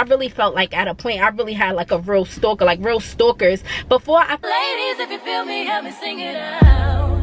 I really felt like at a point I really had like a real stalker, like real stalkers before I... Ladies, if you feel me, help me sing it out.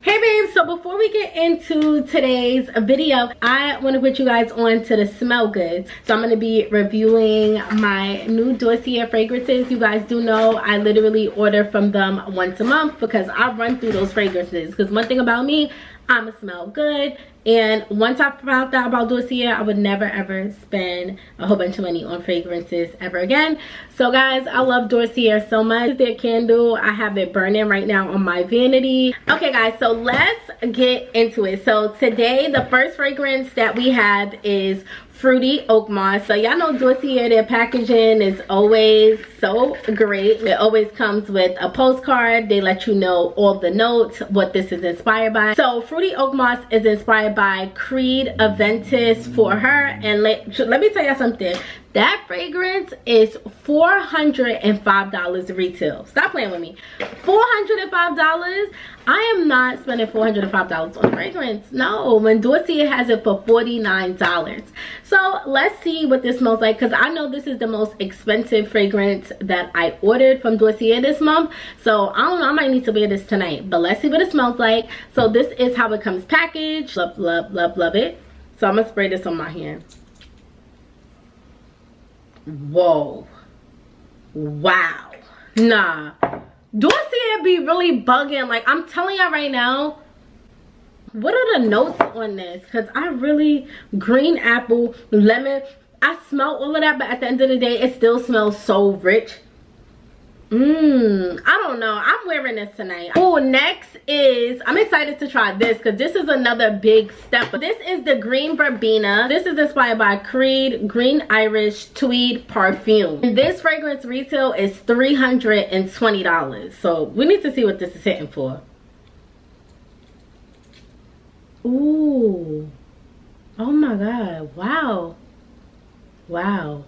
Hey babes, so before we get into today's video, I want to put you guys on to the smell goods. So I'm going to be reviewing my new Dossier fragrances. You guys do know I literally order from them once a month because I run through those fragrances. Because one thing about me, I'ma smell good, and once I found out about Dossier, I would never ever spend a whole bunch of money on fragrances ever again. So guys, I love Dossier so much. Their candle, I have it burning right now on my vanity. Okay guys, so let's get into it. So today the first fragrance that we have is Fruity Oak Moss. So y'all know Dossier, their packaging is always so great. It always comes with a postcard. They let you know all the notes, what this is inspired by. So Fruity Oak Moss is inspired by Creed Aventus for her. And let me tell you something. That fragrance is $405 retail. Stop playing with me. $405. I am not spending $405 on fragrance. No, when Dossier has it for $49. So let's see what this smells like, because I know this is the most expensive fragrance that I ordered from Dossier this month. So I don't know, I might need to wear this tonight, but let's see what it smells like. So this is how it comes packaged. Love, love, love, love it. So I'm gonna spray this on my hand. Whoa, wow, nah, Dossier be really bugging. Like, I'm telling y'all right now, what are the notes on this? Because I really, green apple, lemon, I smell all of that, but at the end of the day it still smells so rich. I don't know, I'm wearing this tonight. Oh, next is, I'm excited to try this because this is another big step. This is the Green Verbena. This is inspired by Creed Green Irish Tweed Perfume. And this fragrance retail is $320. So we need to see what this is hitting for. Ooh, oh my god, wow, wow.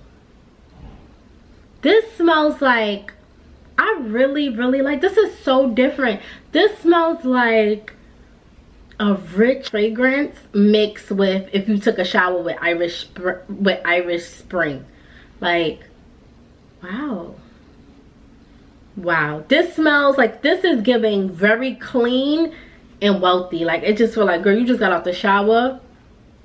This smells like, I really like, this is so different. This smells like a rich fragrance mixed with if you took a shower with Irish Spring. Like, wow, wow. This smells like, this is giving very clean and wealthy. Like, it just feel like, girl, you just got out the shower,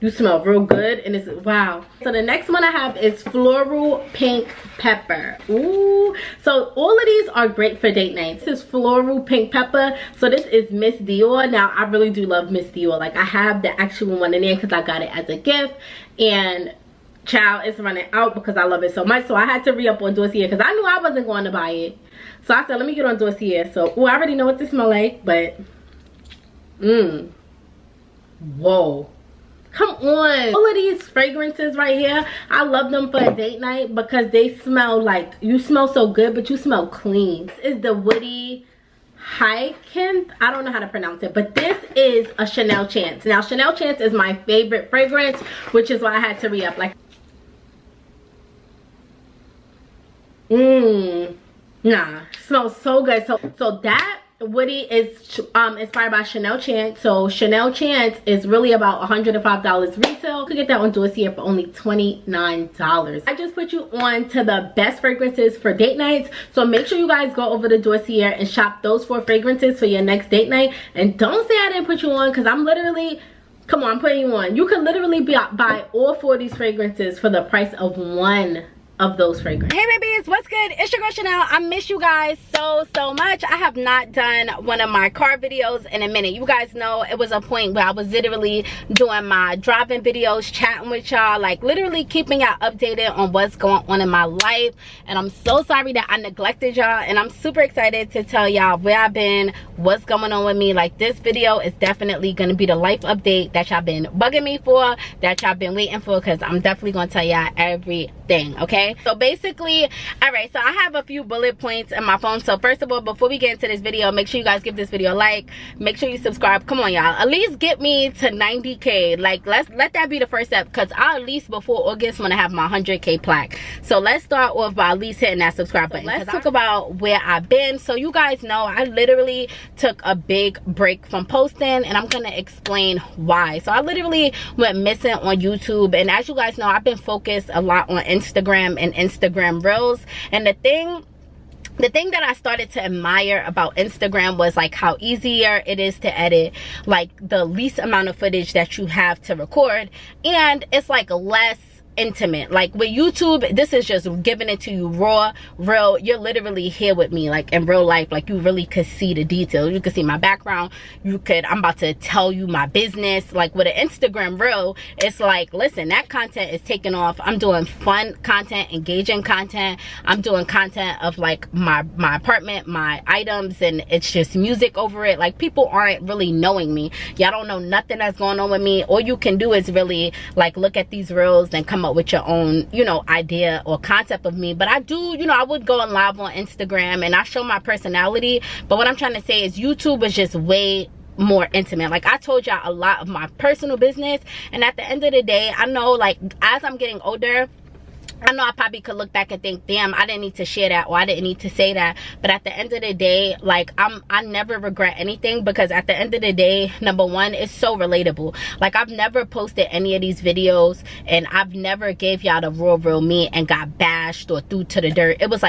you smell real good, and it's wow. So the next one I have is Floral Pink Pepper. Ooh, so all of these are great for date nights. This is Floral Pink Pepper. So this is Miss Dior. Now I really do love Miss Dior. Like, I have the actual one in there because I got it as a gift, and child, it's running out because I love it so much. So I had to re-up on Dossier because I knew I wasn't going to buy it. So I said, let me get on Dossier. So, ooh, I already know what this smells like, but whoa, come on. All of these fragrances right here, I love them for a date night because they smell like, you smell so good, but you smell clean. This is the Woody Hyacinth. I don't know how to pronounce it, but this is a Chanel Chance. Now Chanel Chance is my favorite fragrance, which is why I had to re-up. Like, nah, smells so good. So that Woody is inspired by Chanel Chance. So Chanel Chance is really about $105 retail. You can get that on Dossier for only $29. I just put you on to the best fragrances for date nights. So make sure you guys go over to Dossier and shop those 4 fragrances for your next date night. And don't say I didn't put you on, because I'm literally, come on, I'm putting you on. You can literally buy all 4 of these fragrances for the price of one of those fragrances. Hey babies, what's good? It's your girl Chanel. I miss you guys so much. I have not done one of my car videos in a minute. You guys know it was a point where I was literally doing my driving videos, chatting with y'all, like literally keeping y'all updated on what's going on in my life. And I'm so sorry that I neglected y'all, and I'm super excited to tell y'all where I've been, what's going on with me. Like, this video is definitely gonna be the life update that y'all been bugging me for, that y'all been waiting for, because I'm definitely gonna tell y'all everything, okay? okay? So basically, all right, so I have a few bullet points in my phone. So first of all, before we get into this video, make sure you guys give this video a like, make sure you subscribe. Come on, y'all, at least get me to 90K. Like, let that be the first step, because I'll at least before August want to have my 100K plaque. So let's start off by at least hitting that subscribe button. Let's talk about where I've been. So you guys know I literally took a big break from posting, and I'm gonna explain why. So I literally went missing on YouTube, and as you guys know, I've been focused a lot on Instagram and Instagram Reels. And the thing that I started to admire about Instagram was like how easier it is to edit, like the least amount of footage that you have to record, and it's like less intimate. Like with YouTube, this is just giving it to you raw, real. You're literally here with me, like in real life. Like you really could see the details, you could see my background, I'm about to tell you my business. Like with an Instagram reel, it's like, listen, that content is taking off. I'm doing fun content, engaging content. I'm doing content of like my apartment, my items, and it's just music over it. Like people aren't really knowing me. Y'all don't know nothing that's going on with me. All you can do is really like look at these reels and come up with your own, you know, idea or concept of me. But I do, you know, I would go on live on Instagram and I show my personality. But what I'm trying to say is YouTube is just way more intimate. Like I told y'all a lot of my personal business, and at the end of the day, I know like as I'm getting older, I know I probably could look back and think, damn, I didn't need to share that, or I didn't need to say that. But at the end of the day, like I never regret anything, because at the end of the day, number one, it's so relatable. Like I've never posted any of these videos, and I've never gave y'all the raw real me and got bashed or threw to the dirt. It was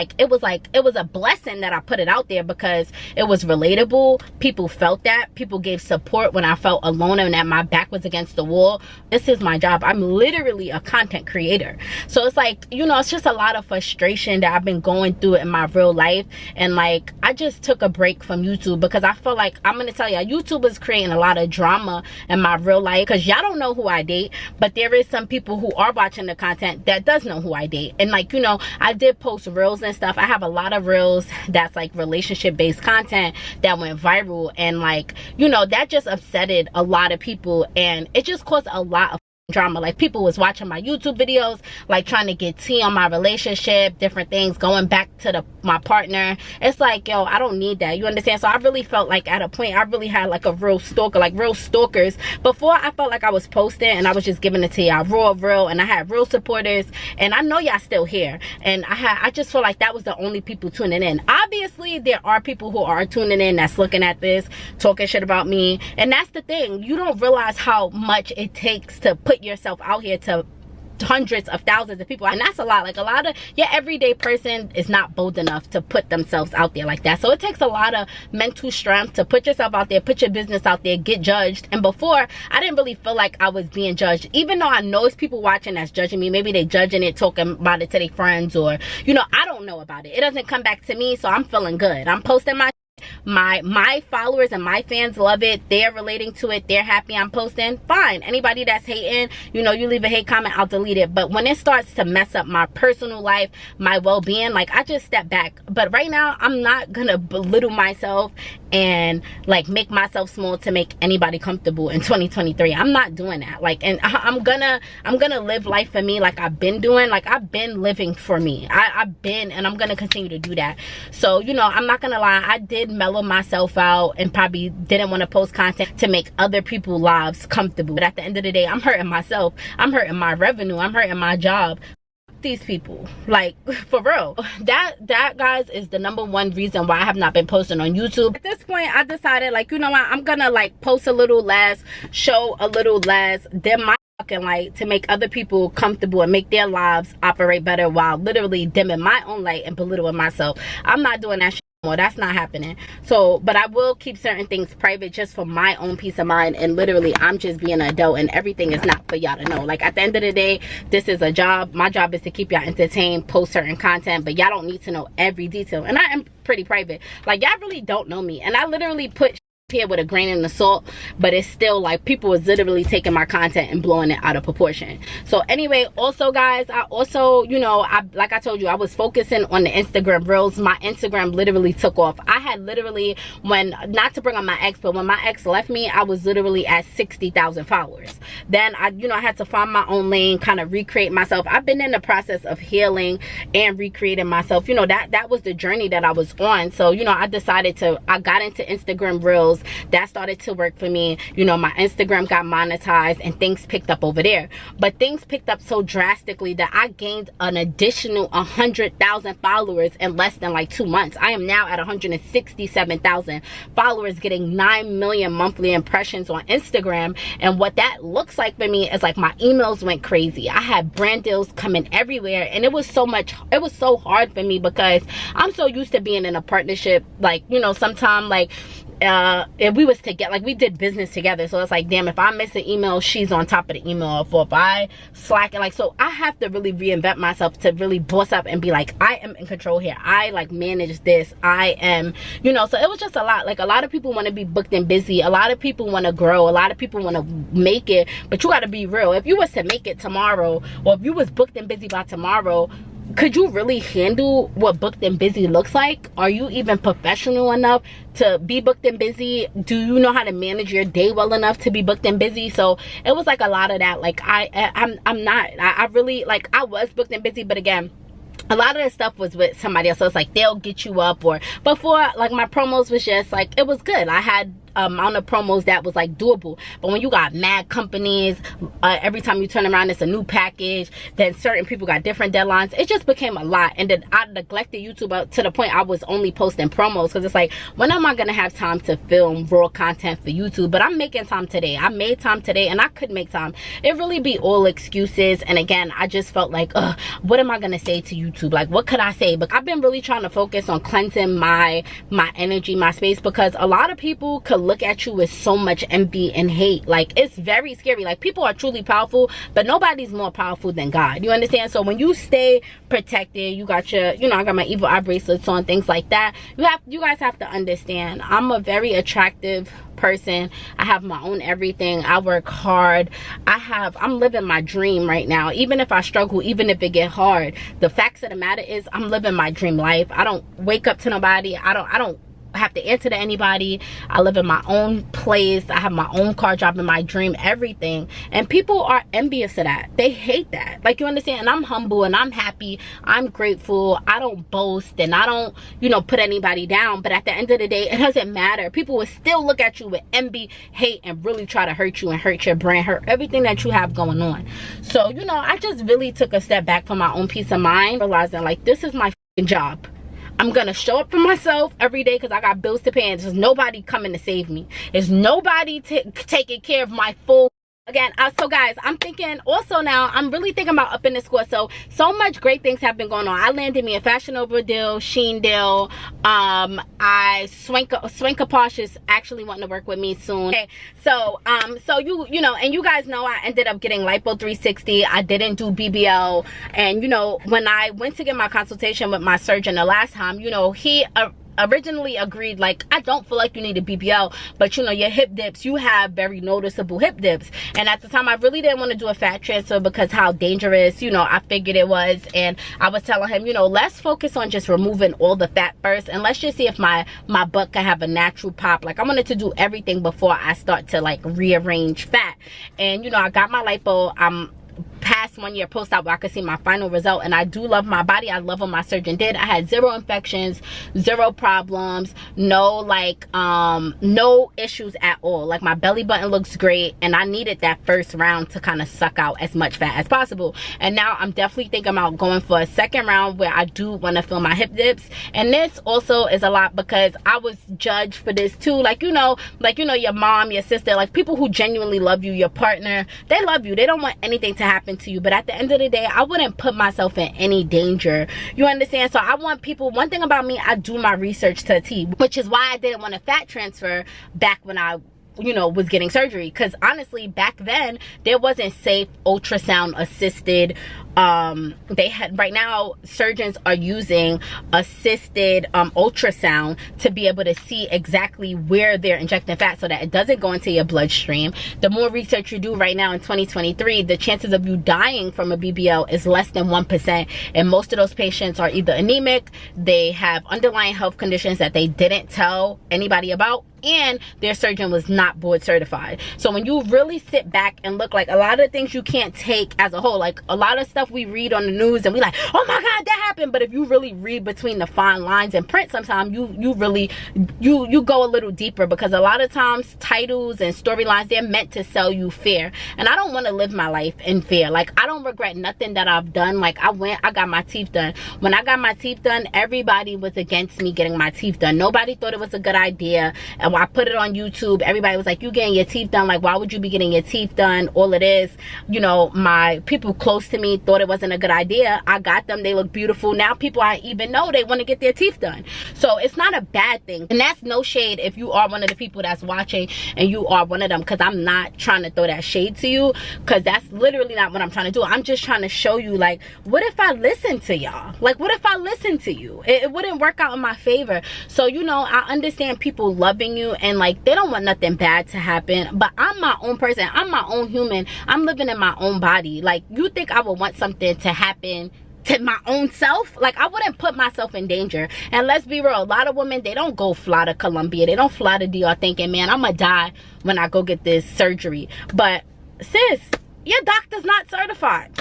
a blessing that I put it out there, because it was relatable. People felt that. People gave support when I felt alone and that my back was against the wall. This is my job. I'm literally a content creator. So it's like, you know, it's just a lot of frustration that I've been going through in my real life. And like I just took a break from YouTube, because I feel like, I'm gonna tell y'all, YouTube is creating a lot of drama in my real life, because y'all don't know who I date, but there is some people who are watching the content that does know who I date. And like, you know, I did post reels and stuff. I have a lot of reels that's like relationship based content that went viral, and like, you know, that just upsetted a lot of people, and it just caused a lot of drama. Like people was watching my YouTube videos, like trying to get tea on my relationship, different things, going back to my partner. It's like, yo, I don't need that, you understand? So I really felt like at a point I really had like a real stalker, like real stalkers. Before, I felt like I was posting and I was just giving it to y'all raw, real, and I had real supporters, and I know y'all still here, and I just feel like that was the only people tuning in. Obviously there are people who are tuning in that's looking at this, talking shit about me, and that's the thing. You don't realize how much it takes to put yourself out here to hundreds of thousands of people, and that's a lot. Like a lot of your everyday person is not bold enough to put themselves out there like that. So it takes a lot of mental strength to put yourself out there, put your business out there, get judged. And before, I didn't really feel like I was being judged, even though I know it's people watching that's judging me. Maybe they judging it, talking about it to their friends, or you know, I don't know about it. It doesn't come back to me, so I'm feeling good. I'm posting my followers and my fans love it. They're relating to it. They're happy I'm posting. Fine. Anybody that's hating, you know, you leave a hate comment, I'll delete it. But when it starts to mess up my personal life, my well-being, like I just step back. But right now, I'm not gonna belittle myself and like make myself small to make anybody comfortable in 2023. I'm not doing that. Like, and I'm gonna live life for me, like I've been doing. Like I've been living for me. I've been, and I'm gonna continue to do that. So, you know, I'm not gonna lie, I did mellow myself out and probably didn't want to post content to make other people's lives comfortable. But at the end of the day, I'm hurting myself. I'm hurting my revenue. I'm hurting my job. These people, like, for real, that guys is the #1 reason why I have not been posting on YouTube. At this point, I decided, like, you know what, I'm gonna like post a little less, show a little less, dim my fucking light to make other people comfortable and make their lives operate better, while literally dimming my own light and belittling myself. I'm not doing that shit more. That's not happening. So, but I will keep certain things private just for my own peace of mind. And literally, I'm just being an adult, and everything is not for y'all to know. Like at the end of the day, this is a job. My job is to keep y'all entertained, post certain content, but y'all don't need to know every detail. And I am pretty private. Like y'all really don't know me, and I literally put here with a grain of salt, but it's still like people was literally taking my content and blowing it out of proportion. So anyway, also guys, I also, you know, like I told you, I was focusing on the Instagram reels. My Instagram literally took off. I had literally, when, not to bring up my ex, but when my ex left me, I was literally at 60,000 followers. Then I, you know, I had to find my own lane, kind of recreate myself. I've been in the process of healing and recreating myself. You know, that was the journey that I was on. So, you know, I got into Instagram reels. That started to work for me. You know, my Instagram got monetized and things picked up over there. But things picked up so drastically that I gained an additional 100,000 followers in less than like 2 months. I am now at 167,000 followers, getting 9 million monthly impressions on Instagram. And what that looks like for me is like my emails went crazy. I had brand deals coming everywhere, and it was so hard for me because I'm so used to being in a partnership. Like, you know, sometimes like if we was together, like we did business together, so it's like, damn, if I miss an email, she's on top of the email, or if I slack, and like, so I have to really reinvent myself to really boss up and be like, I am in control here. I like manage this. I am, you know. So it was just a lot. Like, a lot of people want to be booked and busy. A lot of people want to grow. A lot of people want to make it, but you got to be real. If you was to make it tomorrow, or if you was booked and busy by tomorrow, could you really handle what booked and busy looks like? Are you even professional enough to be booked and busy? Do you know how to manage your day well enough to be booked and busy? So it was like a lot of that. Like I'm not. I really, like, I was booked and busy, but again, a lot of the stuff was with somebody else. So it's like they'll get you up, or before, like, my promos was just like, it was good. I had amount of promos that was like doable. But when you got mad companies, every time you turn around it's a new package, then certain people got different deadlines, it just became a lot. And then I neglected YouTube to the point I was only posting promos, because it's like, when am I gonna have time to film raw content for YouTube? But I'm making time today. I made time today, and I could make time. It really be all excuses. And again, I just felt like, what am I gonna say to YouTube? Like, what could I say? But I've been really trying to focus on cleansing my energy, my space, because a lot of people could look at you with so much envy and hate. Like, it's very scary. Like, people are truly powerful, but nobody's more powerful than God. You understand? So when you stay protected, you got your, you know, I got my evil eye bracelets on, things like that. You guys have to understand, I'm a very attractive person. I have my own everything. I work hard. I'm living my dream right now. Even if I struggle, even if it get hard, the facts of the matter is I'm living my dream life. I don't wake up to nobody. I don't have to answer to anybody. I live in my own place. I have my own car, driving my dream, everything. And people are envious of that. They hate that. Like, you understand? And I'm humble and I'm happy. I'm grateful. I don't boast and I don't, you know, put anybody down. But at the end of the day, it doesn't matter. People will still look at you with envy, hate, and really try to hurt you and hurt your brand, hurt everything that you have going on. So, you know, I just really took a step back for my own peace of mind, realizing like, this is my job. I'm gonna show up for myself every day because I got bills to pay, and there's nobody coming to save me. There's nobody taking care of my full again. So guys, I'm thinking also now, I'm really thinking about upping the score. So much great things have been going on. I landed me a Fashion Nova deal, Sheen deal. Swanka Posh is actually wanting to work with me soon. Okay, so you know, and you guys know I ended up getting Lipo 360. I didn't do BBL, and you know, when I went to get my consultation with my surgeon the last time, you know, he originally agreed, like, I don't feel like you need a BBL, but you know, your hip dips, you have very noticeable hip dips. And at the time, I really didn't want to do a fat transfer because how dangerous, you know, I figured it was. And I was telling him, you know, let's focus on just removing all the fat first, and let's just see if my butt can have a natural pop. Like, I wanted to do everything before I start to like rearrange fat. And you know, I got my lipo. I'm past 1 year post-op where I could see my final result, and I do love my body. I love what my surgeon did. I had 0 infections, 0 problems, no like no issues at all. Like, my belly button looks great, and I needed that first round to kind of suck out as much fat as possible. And now I'm definitely thinking about going for a second round where I do want to fill my hip dips. And this also is a lot because I was judged for this too. Like, you know, your mom, your sister, like people who genuinely love you, your partner, they love you. They don't want anything to happen to you. But at the end of the day, I wouldn't put myself in any danger. You understand? So I want people, one thing about me, I do my research to a T, which is why I didn't want a fat transfer back when I, you know, was getting surgery. Because honestly, back then there wasn't safe ultrasound assisted they had, right now surgeons are using assisted ultrasound to be able to see exactly where they're injecting fat so that it doesn't go into your bloodstream. The more research you do right now in 2023, the chances of you dying from a BBL is less than 1%, and most of those patients are either anemic, they have underlying health conditions that they didn't tell anybody about, and their surgeon was not board certified. So when you really sit back and look, like a lot of things you can't take as a whole, like a lot of stuff we read on the news and we like, oh my god, that happened, but if you really read between the fine lines and print, sometimes you really go a little deeper, because a lot of times titles and storylines, they're meant to sell you fear, and I don't want to live my life in fear. Like, I don't regret nothing that I've done. Like, I got my teeth done. When I got my teeth done, everybody was against me getting my teeth done. Nobody thought it was a good idea. And when I put it on YouTube, everybody was like, you getting your teeth done? Like, why would you be getting your teeth done? All it is, you know, my people close to me thought it wasn't a good idea. I got them, they look beautiful. Now people I even know, they want to get their teeth done. So it's not a bad thing, and that's no shade if you are one of the people that's watching and you are one of them, because I'm not trying to throw that shade to you, because that's literally not what I'm trying to do. I'm just trying to show you, like, what if I listen to y'all? Like, what if I listen to you? It wouldn't work out in my favor. So, you know, I understand people loving you and like they don't want nothing bad to happen, but I'm my own person, I'm my own human, I'm living in my own body. Like, you think I would want something to happen to my own self? Like, I wouldn't put myself in danger. And let's be real, a lot of women, they don't go fly to Colombia, they don't fly to DR thinking, man, I'm gonna die when I go get this surgery. But sis, your doctor's not certified.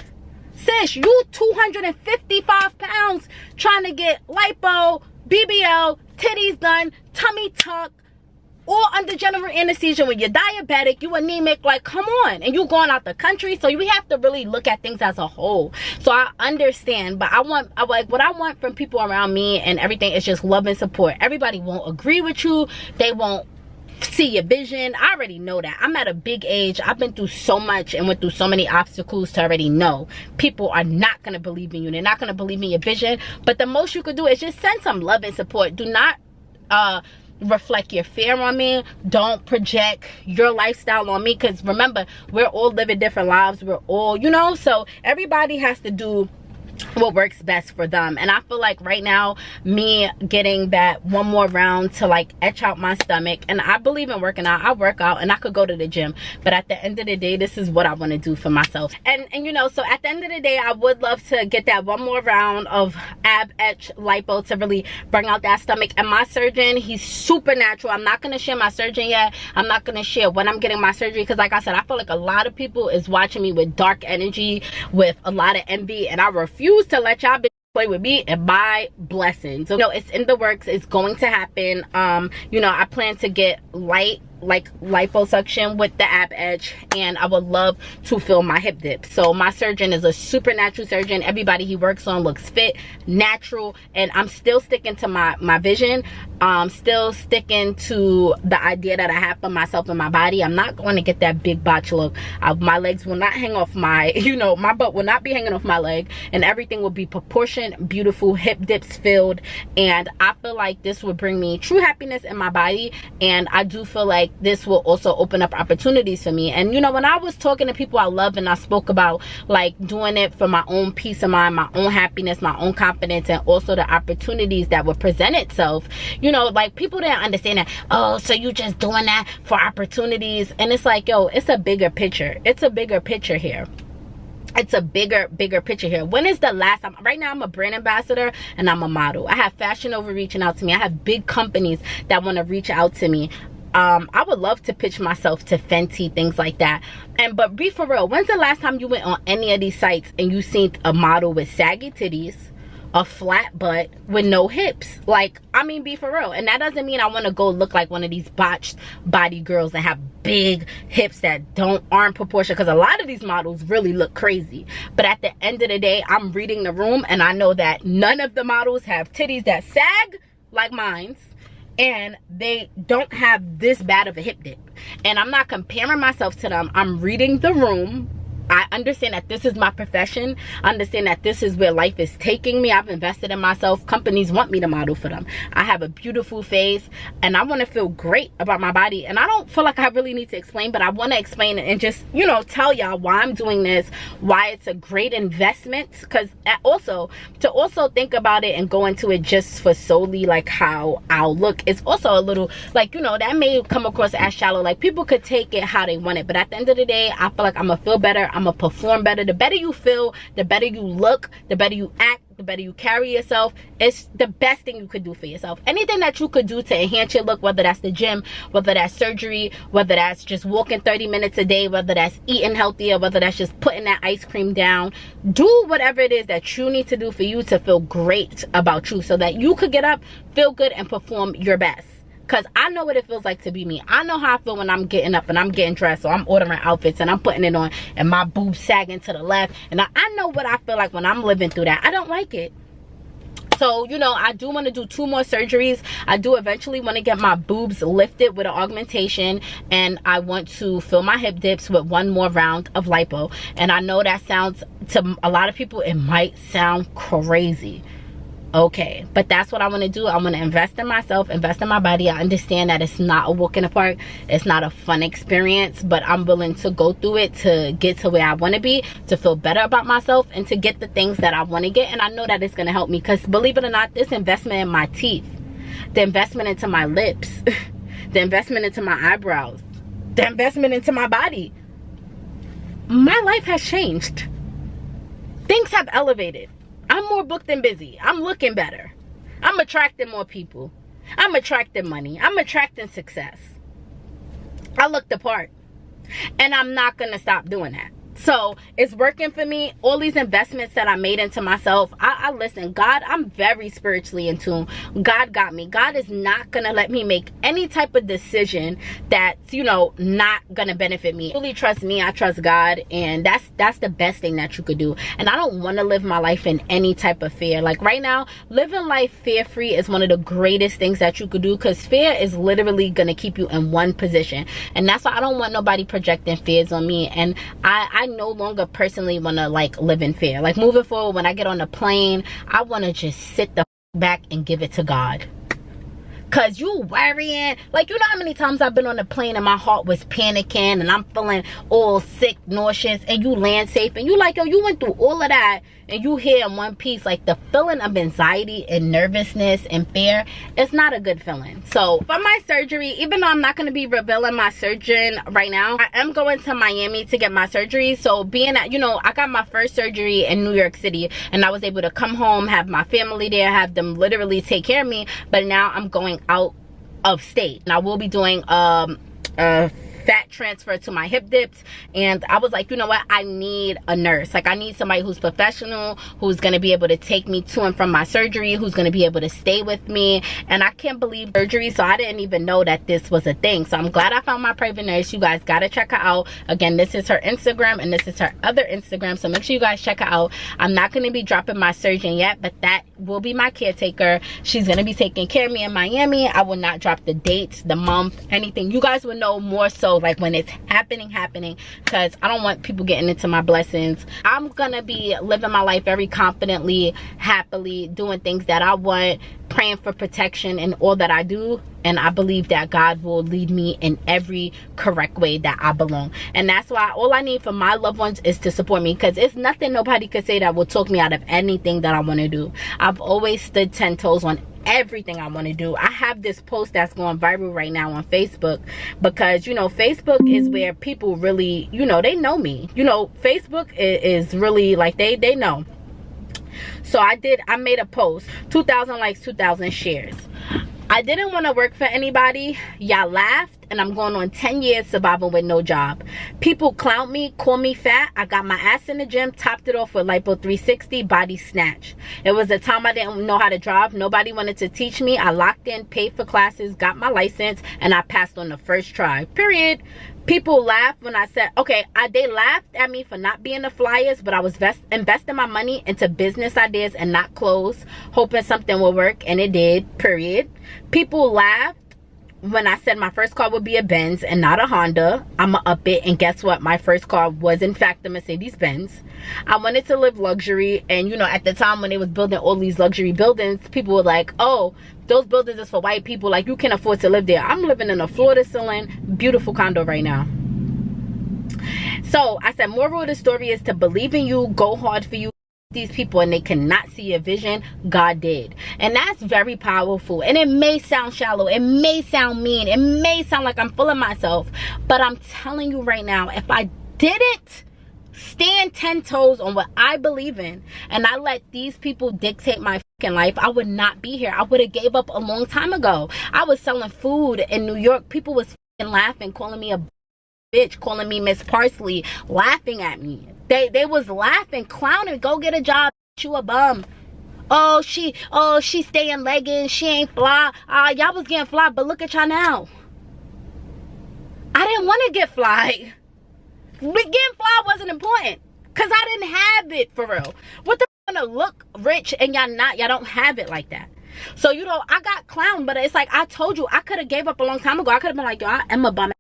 Sis, you 255 pounds trying to get lipo, BBL, titties done, tummy tuck, or under general anesthesia when you're diabetic, you anemic. Like, come on. And you going out the country. So we have to really look at things as a whole. So I understand, but what I want from people around me and everything is just love and support. Everybody won't agree with you, they won't see your vision. I already know that. I'm at a big age, I've been through so much and went through so many obstacles to already know people are not going to believe in you, they're not going to believe in your vision. But the most you could do is just send some love and support. Do not reflect your fear on me. Don't project your lifestyle on me, because remember, we're all living different lives. We're all, you know, so everybody has to do what works best for them. And I feel like right now, me getting that one more round to like etch out my stomach, and I believe in working out, I work out and I could go to the gym, but at the end of the day, this is what I want to do for myself. And you know, so at the end of the day, I would love to get that one more round of ab etch lipo to really bring out that stomach. And my surgeon, he's super natural. I'm not going to share my surgeon yet. I'm not going to share when I'm getting my surgery, because like I said, I feel like a lot of people is watching me with dark energy, with a lot of envy, and I refuse to let y'all play with me and my blessings. So, you know, it's in the works, it's going to happen. You know, I plan to get light like liposuction with the ab edge, and I would love to fill my hip dip. So my surgeon is a super natural surgeon. Everybody he works on looks fit, natural, and I'm still sticking to my vision. Still sticking to the idea that I have for myself and my body. I'm not going to get that big botch look. My legs will not hang off my, you know, my butt will not be hanging off my leg, and everything will be proportioned, beautiful, hip dips filled. And I feel like this will bring me true happiness in my body, and I do feel like this will also open up opportunities for me. And you know, when I was talking to people I love and I spoke about like doing it for my own peace of mind, my own happiness, my own confidence, and also the opportunities that would present itself, you know, like people didn't understand that. Oh, so you just doing that for opportunities? And it's like, yo, it's a bigger picture. It's a bigger picture here. It's a bigger picture here. When is the last time? Right now I'm a brand ambassador and I'm a model. I have Fashion Over reaching out to me. I have big companies that want to reach out to me. I would love to pitch myself to Fenty, things like that. But be for real, when's the last time you went on any of these sites and you seen a model with saggy titties, a flat butt with no hips? Like, I mean, be for real. And that doesn't mean I want to go look like one of these botched body girls that have big hips that aren't proportioned, because a lot of these models really look crazy. But at the end of the day, I'm reading the room and I know that none of the models have titties that sag like mine's, and they don't have this bad of a hip dip. And I'm not comparing myself to them. I'm reading the room I understand that this is my profession. I understand that this is where life is taking me. I've invested in myself. Companies want me to model for them. I have a beautiful face and I want to feel great about my body. And I don't feel like I really need to explain, but I want to explain it and just, you know, tell y'all why I'm doing this, why it's a great investment. Because also, to also think about it and go into it just for solely like how I'll look, it's also a little like, you know, that may come across as shallow. Like, people could take it how they want it, but at the end of the day, I feel like I'm gonna feel better, I'm gonna perform better. The better you feel, the better you look, the better you act, the better you carry yourself. It's the best thing you could do for yourself. Anything that you could do to enhance your look, whether that's the gym, whether that's surgery, whether that's just walking 30 minutes a day, whether that's eating healthier, whether that's just putting that ice cream down, do whatever it is that you need to do for you to feel great about you, so that you could get up, feel good, and perform your best. Because I know what it feels like to be me. I know how I feel when I'm getting up and I'm getting dressed, or I'm ordering outfits and I'm putting it on and my boobs sagging to the left. And I know what I feel like when I'm living through that. I don't like it. So, you know, I do want to do 2 more surgeries. I do eventually want to get my boobs lifted with an augmentation. And I want to fill my hip dips with 1 more round of lipo. And I know that sounds, to a lot of people, it might sound crazy. Okay, but that's what I want to do. I want to invest in myself, invest in my body. I understand that it's not a walk in the park, it's not a fun experience, but I'm willing to go through it to get to where I want to be, to feel better about myself, and to get the things that I want to get. And I know that it's going to help me, because believe it or not, this investment in my teeth, the investment into my lips, the investment into my eyebrows, the investment into my body, my life has changed. Things have elevated. I'm more booked and busy. I'm looking better. I'm attracting more people. I'm attracting money. I'm attracting success. I look the part. And I'm not going to stop doing that. So it's working for me. All these investments that I made into myself, I listen, God, I'm very spiritually in tune. God got me. God is not gonna let me make any type of decision that's, you know, not gonna benefit me. Really trust me, I trust God, and that's the best thing that you could do. And I don't want to live my life in any type of fear. Like right now, living life fear-free is one of the greatest things that you could do, because fear is literally gonna keep you in one position. And that's why I don't want nobody projecting fears on me. And I no longer personally want to like live in fear. Like moving forward, when I get on a plane, I want to just sit the back and give it to God. Cause you worrying, like, you know how many times I've been on a plane and my heart was panicking and I'm feeling all sick, nauseous, and you land safe and you like, yo, you went through all of that and you here in one piece. Like, the feeling of anxiety and nervousness and fear, it's not a good feeling. So for my surgery, even though I'm not going to be revealing my surgeon right now, I am going to Miami to get my surgery. So being that, you know, I got my first surgery in New York City and I was able to come home, have my family there, have them literally take care of me. But now I'm going out of state and I will be doing a fat transfer to my hip dips. And I was like, you know what, I need a nurse. Like, I need somebody who's professional, who's going to be able to take me to and from my surgery, who's going to be able to stay with me. And I can't believe surgery, so I didn't even know that this was a thing. So I'm glad I found my private nurse. You guys got to check her out. Again, this is her Instagram and this is her other Instagram, so make sure you guys check her out. I'm not going to be dropping my surgeon yet, but that will be my caretaker. She's going to be taking care of me in Miami. I will not drop the dates, the month, anything. You guys will know more so like when it's happening, because I don't want people getting into my blessings. I'm gonna be living my life very confidently, happily, doing things that I want, praying for protection in all that I do. And I believe that God will lead me in every correct way that I belong. And that's why all I need for my loved ones is to support me, because it's nothing nobody could say that will talk me out of anything that I want to do. I've always stood 10 toes on everything I want to do. I have this post that's going viral right now on Facebook, because, you know, Facebook is where people really, you know, they know me. You know, Facebook is really like, they know. So I made a post, 2,000 likes, 2,000 shares. I didn't want to work for anybody. Y'all laughed, and I'm going on 10 years surviving with no job. People clown me, call me fat. I got my ass in the gym, topped it off with lipo 360, body snatch. It was a time I didn't know how to drive. Nobody wanted to teach me. I locked in, paid for classes, got my license, and I passed on the first try, period. People laughed when I said, okay, they laughed at me for not being the flyers, but I was investing my money into business ideas and not clothes, hoping something would work, and it did, period. People laughed when I said my first car would be a Benz and not a Honda, I'ma up it. And guess what? My first car was in fact a Mercedes-Benz. I wanted to live luxury, and you know, at the time when they was building all these luxury buildings, people were like, oh, those buildings is for white people, like you can afford to live there. I'm living in a floor-to-ceiling beautiful condo right now. So I said, moral of the story is to believe in you, go hard for you. These people and they cannot see a vision, God did. And that's very powerful. And it may sound shallow, it may sound mean, it may sound like I'm full of myself, but I'm telling you right now, if I didn't stand 10 toes on what I believe in and I let these people dictate my fucking life, I would not be here. I would have gave up a long time ago. I was selling food in New York. People was fucking laughing, calling me a bitch, calling me Miss Parsley, laughing at me. They was laughing, clowning. Go get a job, you a bum. Oh, she stay in leggings, she ain't fly. Y'all was getting fly, but look at y'all now. I didn't want to get fly. Getting fly wasn't important because I didn't have it for real. What the gonna look rich and y'all not? Y'all don't have it like that. So you know, I got clowned, but it's like I told you, I could have gave up a long time ago. I could have been like, yo, I am a bum.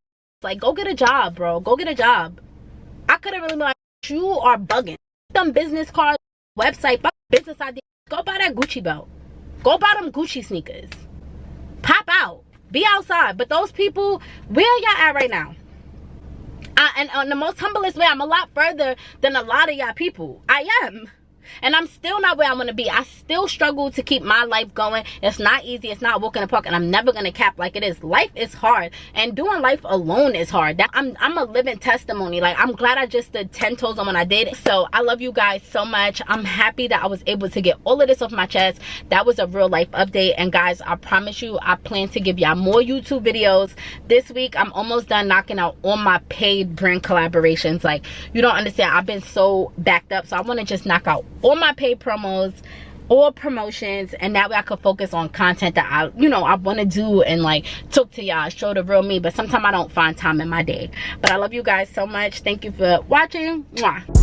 Like, go get a job, bro. Go get a job. I could have really been like, you are bugging. Them business cards, website, business ideas. Go buy that Gucci belt. Go buy them Gucci sneakers. Pop out. Be outside. But those people, where y'all at right now? And on the most humblest way, I'm a lot further than a lot of y'all people. I am. And I'm still not where I want to be. I still struggle to keep my life going. It's not easy. It's not a walk in the park. And I'm never going to cap like it is. Life is hard. And doing life alone is hard. I'm a living testimony. Like, I'm glad I just did 10 toes on what I did. So I love you guys so much. I'm happy that I was able to get all of this off my chest. That was a real life update. And guys, I promise you, I plan to give y'all more YouTube videos. This week, I'm almost done knocking out all my paid brand collaborations. Like, you don't understand. I've been so backed up. So I want to just knock out all my paid promos, all promotions, and that way I could focus on content that I want to do and like talk to y'all, show the real me. But sometimes I don't find time in my day. But I love you guys so much. Thank you for watching. Mwah.